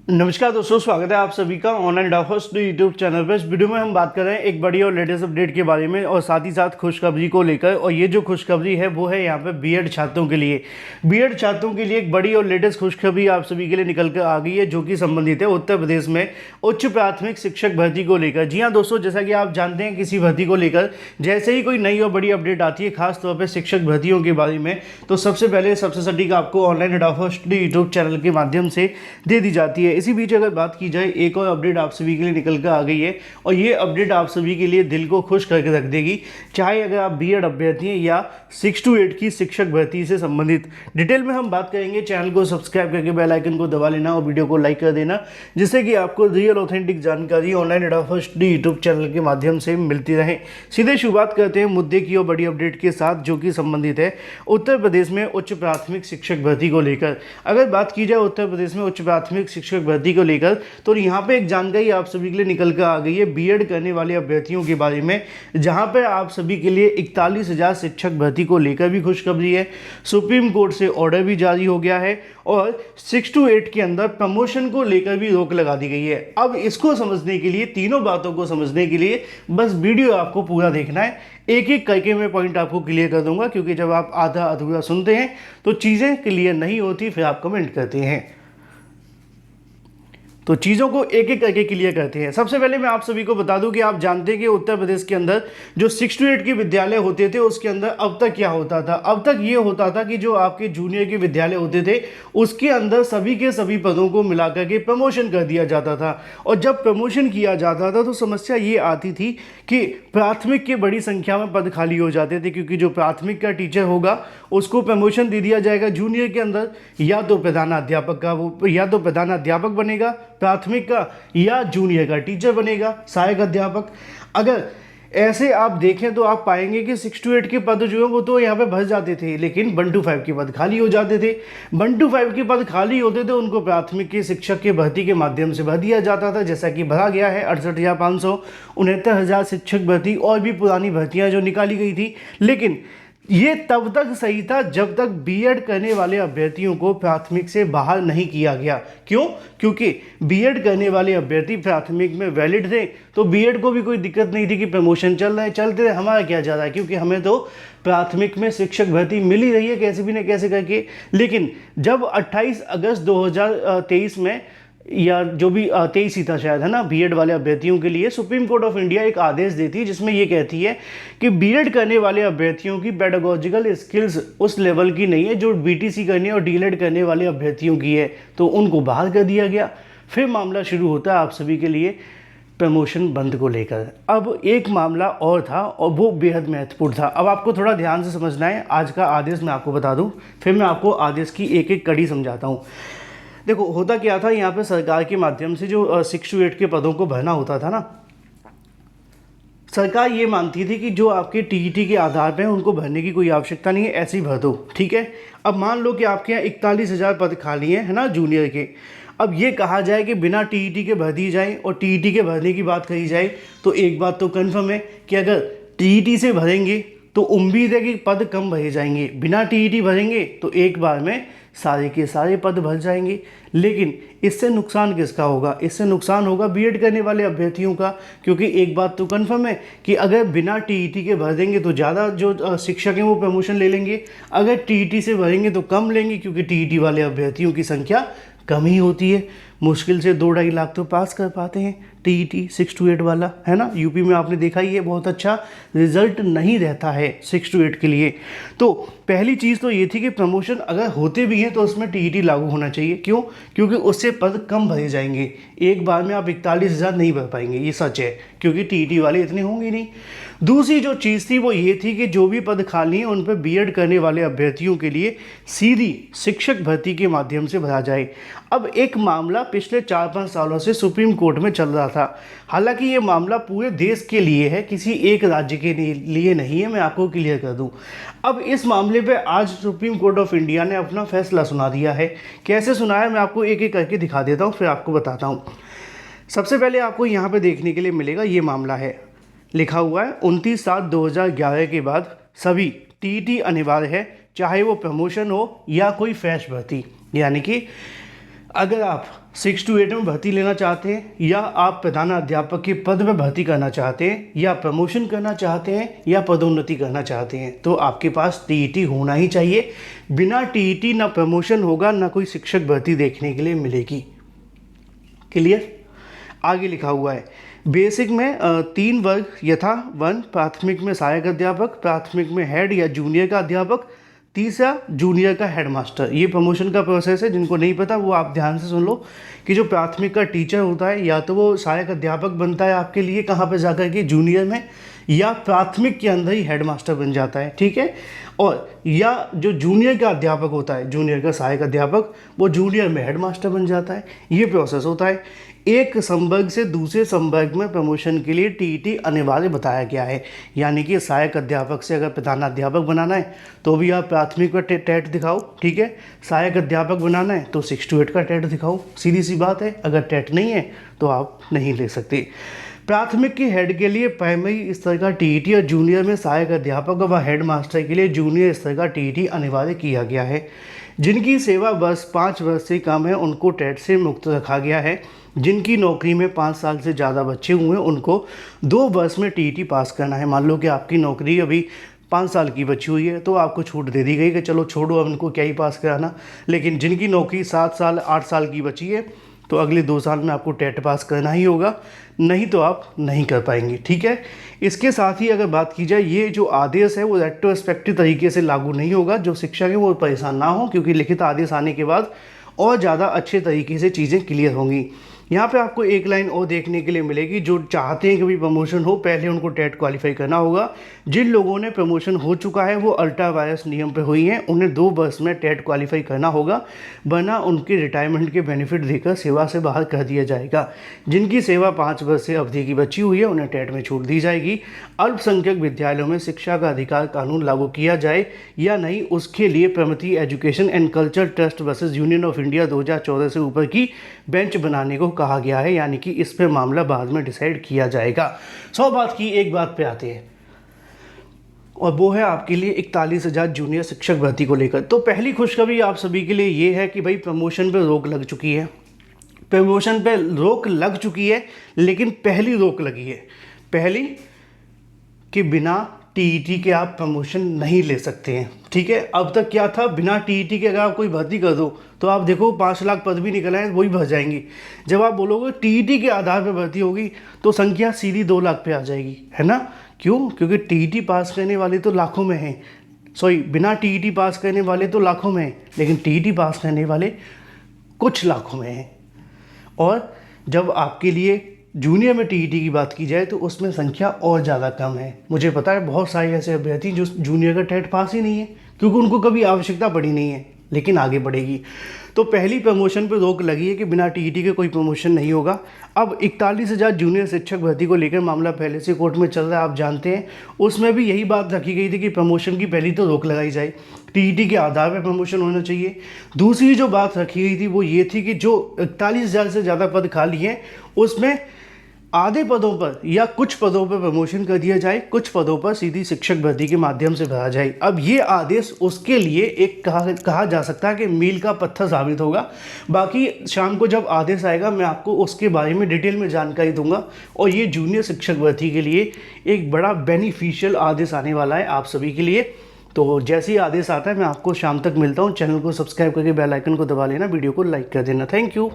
नमस्कार दोस्तों, स्वागत है आप सभी का ऑनलाइन डॉक्टर्स यूट्यूब चैनल पर। इस वीडियो में हम बात कर रहे हैं एक बड़ी और लेटेस्ट अपडेट के बारे में और साथ ही साथ खुशखबरी को लेकर। और ये जो खुशखबरी है वो है यहाँ पे बीएड छात्रों के लिए। बीएड छात्रों के लिए एक बड़ी और लेटेस्ट खुशखबरी आप सभी के लिए निकल कर आ गई है, जो कि संबंधित है उत्तर प्रदेश में उच्च प्राथमिक शिक्षक भर्ती को लेकर। जी हाँ दोस्तों, जैसा कि आप जानते हैं किसी भर्ती को लेकर जैसे ही कोई नई और बड़ी अपडेट आती है, खासतौर पर शिक्षक भर्तियों के बारे में, तो सबसे पहले सबसे सटीक आपको ऑनलाइन डॉक्टर्स यूट्यूब चैनल के माध्यम से दे दी जाती है। इसी बीच अगर बात की जाए, एक और अपडेट आप सभी के लिए निकल कर आ गई है और ये अपडेट आप सभी के लिए दिल को खुश करके रख देगी। चाहे अगर आप बीएड अभ्यर्थी हैं या 6 to 8 की शिक्षक भर्ती से संबंधित डिटेल में हम बात करेंगे। चैनल को सब्सक्राइब करके बेल आइकन को दबा लेना और वीडियो को लाइक कर देना, जिससे कि आपको रियल ऑथेंटिक जानकारी ऑनलाइन फर्स्ट यूट्यूब चैनल के माध्यम से मिलती रहे। सीधे शुरुआत करते हैं मुद्दे की और बड़ी अपडेट के साथ, जो कि संबंधित है उत्तर प्रदेश में उच्च प्राथमिक शिक्षक भर्ती को लेकर। अगर बात की जाए उत्तर प्रदेश में उच्च प्राथमिक शिक्षक भर्ती को लेकर, तो यहाँ पे एक जानकारी आप सभी के लिए निकल कर आ गई है बीएड करने वाले अभ्यर्थियों के बारे में, जहाँ पे आप सभी के लिए 41,000 शिक्षक भर्ती को लेकर भी खुशखबरी है। सुप्रीम कोर्ट से ऑर्डर भी जारी हो गया है और 6 to 8 के अंदर प्रमोशन को लेकर भी रोक लगा दी गई है। अब इसको समझने के लिए, तीनों बातों को समझने के लिए बस वीडियो आपको पूरा देखना है। एक एक करके मैं पॉइंट आपको क्लियर कर दूंगा, क्योंकि जब आप आधा अधूरा सुनते हैं तो चीज़ें क्लियर नहीं होती, फिर आप कमेंट करते हैं। तो चीज़ों को एक एक करके क्लियर करते हैं। सबसे पहले मैं आप सभी को बता दूं कि आप जानते हैं कि उत्तर प्रदेश के अंदर जो 6 to 8 के विद्यालय होते थे, उसके अंदर अब तक क्या होता था। अब तक ये होता था कि जो आपके जूनियर के विद्यालय होते थे, उसके अंदर सभी के सभी पदों को मिलाकर के प्रमोशन कर दिया जाता था। और जब प्रमोशन किया जाता था तो समस्या ये आती थी कि प्राथमिक के बड़ी संख्या में पद खाली हो जाते थे, क्योंकि जो प्राथमिक का टीचर होगा उसको प्रमोशन दे दिया जाएगा जूनियर के अंदर, या तो प्रधानाध्यापक का वो या तो प्रधानाध्यापक बनेगा प्राथमिक का, या जूनियर का टीचर बनेगा सहायक अध्यापक। अगर ऐसे आप देखें तो आप पाएंगे कि 6 to 8 के पद जो है वो तो यहाँ पे भर जाते थे, लेकिन 1 to 5 के पद खाली हो जाते थे। 1 to 5 के पद खाली होते थे, उनको प्राथमिक के शिक्षक के भर्ती के माध्यम से भर दिया जाता था, जैसा कि भरा गया है 68,500, 69,000 शिक्षक भर्ती और भी पुरानी भर्तियाँ जो निकाली गई थी। लेकिन ये तब तक सही था जब तक बीएड करने वाले अभ्यर्थियों को प्राथमिक से बाहर नहीं किया गया। क्यों? क्योंकि बीएड करने वाले अभ्यर्थी प्राथमिक में वैलिड थे, तो बीएड को भी कोई दिक्कत नहीं थी कि प्रमोशन चल रहा है, चलते रहे, हमारा क्या जा रहा है, क्योंकि हमें तो प्राथमिक में शिक्षक भर्ती मिल ही रही है कैसे भी न कैसे करके। लेकिन जब 28 अगस्त 2023 में, या जो भी 23 ही था शायद, है ना, बीएड वाले अभ्यर्थियों के लिए सुप्रीम कोर्ट ऑफ इंडिया एक आदेश देती है, जिसमें ये कहती है कि बीएड करने वाले अभ्यर्थियों की पेडागोजिकल स्किल्स उस लेवल की नहीं है जो बीटीसी करने और डीएलएड करने वाले अभ्यर्थियों की है, तो उनको बाहर कर दिया गया। फिर मामला शुरू होता है आप सभी के लिए प्रमोशन बंद को लेकर। अब एक मामला और था और वो बेहद महत्वपूर्ण था। अब आपको थोड़ा ध्यान से समझना है। आज का आदेश मैं आपको बता दूं, फिर मैं आपको आदेश की एक एक कड़ी समझाता हूँ। देखो, होता क्या था, यहाँ पे सरकार के माध्यम से जो 6 to 8 के पदों को भरना होता था ना, सरकार ये मानती थी कि जो आपके टीईटी के आधार पे हैं उनको भरने की कोई आवश्यकता नहीं है, ऐसे ही भर दो, ठीक है। अब मान लो कि आपके यहाँ 41,000 पद खाली हैं, है ना, जूनियर के। अब ये कहा जाए कि बिना टीईटी के भर दी जाए और टीईटी के भरने की बात कही जाए, तो एक बात तो कन्फर्म है कि अगर टीईटी से भरेंगे तो उम्मीद है कि पद कम भरे जाएंगे, बिना टीईटी भरेंगे तो एक बार में सारे के सारे पद भर जाएंगे। लेकिन इससे नुकसान किसका होगा? इससे नुकसान होगा बीएड करने वाले अभ्यर्थियों का, क्योंकि एक बात तो कन्फर्म है कि अगर बिना टीईटी के भर देंगे तो ज़्यादा जो शिक्षक हैं वो प्रमोशन ले लेंगे, अगर टीईटी से भरेंगे तो कम लेंगे, क्योंकि टीईटी वाले अभ्यर्थियों की संख्या कम ही होती है। मुश्किल से 2-2.5 लाख तो पास कर पाते हैं टीईटी 6 to 8 वाला, है ना। यूपी में आपने देखा ही है, बहुत अच्छा रिजल्ट नहीं रहता है 6 to 8 के लिए। तो पहली चीज़ तो ये थी कि प्रमोशन अगर होते भी हैं तो उसमें टीईटी लागू होना चाहिए। क्यों? क्योंकि उससे पद कम भरे जाएंगे। एक बार में आप 41,000 नहीं भर पाएंगे, ये सच है, क्योंकि टीईटी वाले इतने होंगे नहीं। दूसरी जो चीज़ थी वो ये थी कि जो भी पद खाली हैं उन पर बीएड करने वाले अभ्यर्थियों के लिए सीधी शिक्षक भर्ती के माध्यम से भरा जाए। अब एक मामला पिछले 4-5 सालों से सुप्रीम कोर्ट में चल रहा था। हालांकि ये मामला पूरे देश के लिए है, किसी एक राज्य के लिए नहीं है, मैं आपको क्लियर कर दूं। अब इस मामले पे आज सुप्रीम कोर्ट ऑफ इंडिया ने अपना फैसला सुना दिया है। कैसे सुनाया, मैं आपको एक एक करके दिखा देता हूँ, फिर आपको बताता हूँ। सबसे पहले आपको यहाँ पे देखने के लिए मिलेगा, ये मामला है, लिखा हुआ है 29/7/2011 के बाद सभी टीईटी अनिवार्य है, चाहे वो प्रमोशन हो या कोई फ्रेश भर्ती। यानी कि अगर आप 6 to 8 में भर्ती लेना चाहते हैं, या आप प्रधानाध्यापक के पद में भर्ती करना चाहते हैं, या प्रमोशन करना चाहते हैं, या पदोन्नति करना चाहते हैं, तो आपके पास टीईटी होना ही चाहिए। बिना टीईटी ना प्रमोशन होगा, ना कोई शिक्षक भर्ती देखने के लिए मिलेगी। क्लियर? आगे लिखा हुआ है बेसिक में 3 वर्ग यथा 1 प्राथमिक में सहायक अध्यापक, प्राथमिक में हेड या जूनियर का अध्यापक, तीसरा जूनियर का हेडमास्टर। ये प्रमोशन का प्रोसेस है, जिनको नहीं पता वो आप ध्यान से सुन लो कि जो प्राथमिक का टीचर होता है या तो वो सहायक अध्यापक बनता है आपके लिए कहाँ पे जाकर के, जूनियर में, या प्राथमिक के अंदर ही हेडमास्टर बन जाता है। ठीक है? और या जो जूनियर का अध्यापक होता है, जूनियर का सहायक अध्यापक, वो जूनियर में हेडमास्टर बन जाता है। ये प्रोसेस होता है। एक संवर्ग से दूसरे संवर्ग में प्रमोशन के लिए टीईटी अनिवार्य बताया गया है। यानी कि सहायक अध्यापक से अगर प्रधानाध्यापक बनाना है तो भी आप प्राथमिक का टेट दिखाओ। ठीक है? सहायक अध्यापक बनाना है तो 6 to 8 का टेट दिखाओ। सीधी सी बात है। अगर टेट नहीं है तो आप नहीं ले सकते। प्राथमिक के हेड के लिए प्राइमरी स्तर का टीईटी और जूनियर में सहायक अध्यापक व हेड मास्टर के लिए जूनियर स्तर का टीईटी अनिवार्य किया गया है। जिनकी सेवा वर्ष 5 वर्ष से कम है उनको टेट से मुक्त रखा गया है। जिनकी नौकरी में 5 साल से ज़्यादा बचे हुए हैं उनको 2 वर्ष में टीईटी पास करना है। मान लो कि आपकी नौकरी अभी 5 साल की बची हुई है तो आपको छूट दे दी गई कि चलो छोड़ो, अब इनको क्या ही पास कराना। लेकिन जिनकी नौकरी 7 साल 8 साल की बची है तो अगले 2 साल में आपको टेट पास करना ही होगा, नहीं तो आप नहीं कर पाएंगे। ठीक है? इसके साथ ही अगर बात की जाए, ये जो आदेश है वो रेट्रोस्पेक्टिव तरीके से लागू नहीं होगा। जो शिक्षक है वो परेशान ना हो, क्योंकि लिखित आदेश आने के बाद और ज़्यादा अच्छे तरीके से चीज़ें क्लियर होंगी। यहाँ पे आपको एक लाइन और देखने के लिए मिलेगी, जो चाहते हैं कि भाई प्रमोशन हो पहले उनको टेट क्वालिफाई करना होगा। जिन लोगों ने प्रमोशन हो चुका है वो अल्ट्रा वायरस नियम पे हुई हैं, उन्हें 2 वर्ष में टेट क्वालिफाई करना होगा, वरना उनके रिटायरमेंट के बेनिफिट देकर सेवा से बाहर कर दिया जाएगा। जिनकी सेवा 5 वर्ष से अवधि की बची हुई है उन्हें टेट में छूट दी जाएगी। अल्पसंख्यक विद्यालयों में शिक्षा का अधिकार कानून लागू किया जाए या नहीं, उसके लिए Pramati Education and Culture Trust versus Union of India 2014 से ऊपर की बेंच बनाने को कहा गया है। यानी कि इस पे मामला बाद में डिसाइड किया जाएगा। 100 बात की एक बात पे आते हैं, और वो है आपके लिए 41,000 जूनियर शिक्षक भर्ती को लेकर। तो पहली खुशखबरी आप सभी के लिए ये है कि भाई प्रमोशन पे रोक लग चुकी है। प्रमोशन पे रोक लग चुकी है, लेकिन पहली रोक लगी है। पहली कि बिना टीईटी के आप प्रमोशन नहीं ले सकते हैं। ठीक है? अब तक क्या था, बिना टीईटी के अगर आप कोई भर्ती कर दो तो आप देखो 5 लाख पद भी निकल आए वही भर जाएंगी। जब आप बोलोगे टीईटी के आधार पर भर्ती होगी तो संख्या सीधी 2 लाख पे आ जाएगी, है ना? क्यों? क्योंकि टीईटी पास करने वाले तो लाखों में हैं, बिना टीईटी पास करने वाले तो लाखों में हैं, लेकिन टीईटी पास करने वाले कुछ लाखों में हैं। और जब आपके लिए जूनियर में टीईटी की बात की जाए तो उसमें संख्या और ज़्यादा कम है। मुझे पता है बहुत सारे ऐसे अभ्यर्थी जो जूनियर का टेट पास ही नहीं है, क्योंकि उनको कभी आवश्यकता पड़ी नहीं है, लेकिन आगे बढ़ेगी। तो पहली प्रमोशन पर रोक लगी है कि बिना टीईटी के कोई प्रमोशन नहीं होगा। अब 41,000 जूनियर शिक्षक भर्ती को लेकर मामला पहले से कोर्ट में चल रहा है, आप जानते हैं। उसमें भी यही बात रखी गई थी कि प्रमोशन की पहली तो रोक लगाई जाए, टीईटी के आधार पर प्रमोशन होना चाहिए। दूसरी जो बात रखी गई थी वो ये थी कि जो 41,000 से ज़्यादा पद खाली हैं उसमें आधे पदों पर या कुछ पदों पर प्रमोशन कर दिया जाए, कुछ पदों पर सीधी शिक्षक भर्ती के माध्यम से भरा जाए। अब ये आदेश उसके लिए एक कहा जा सकता है कि मील का पत्थर साबित होगा। बाकी शाम को जब आदेश आएगा मैं आपको उसके बारे में डिटेल में जानकारी दूंगा, और ये जूनियर शिक्षक भर्ती के लिए एक बड़ा बेनिफिशियल आदेश आने वाला है आप सभी के लिए। तो जैसे ही आदेश आता है मैं आपको शाम तक मिलता हूँ। चैनल को सब्सक्राइब करके बेल आइकन को दबा लेना, वीडियो को लाइक कर देना। Thank you.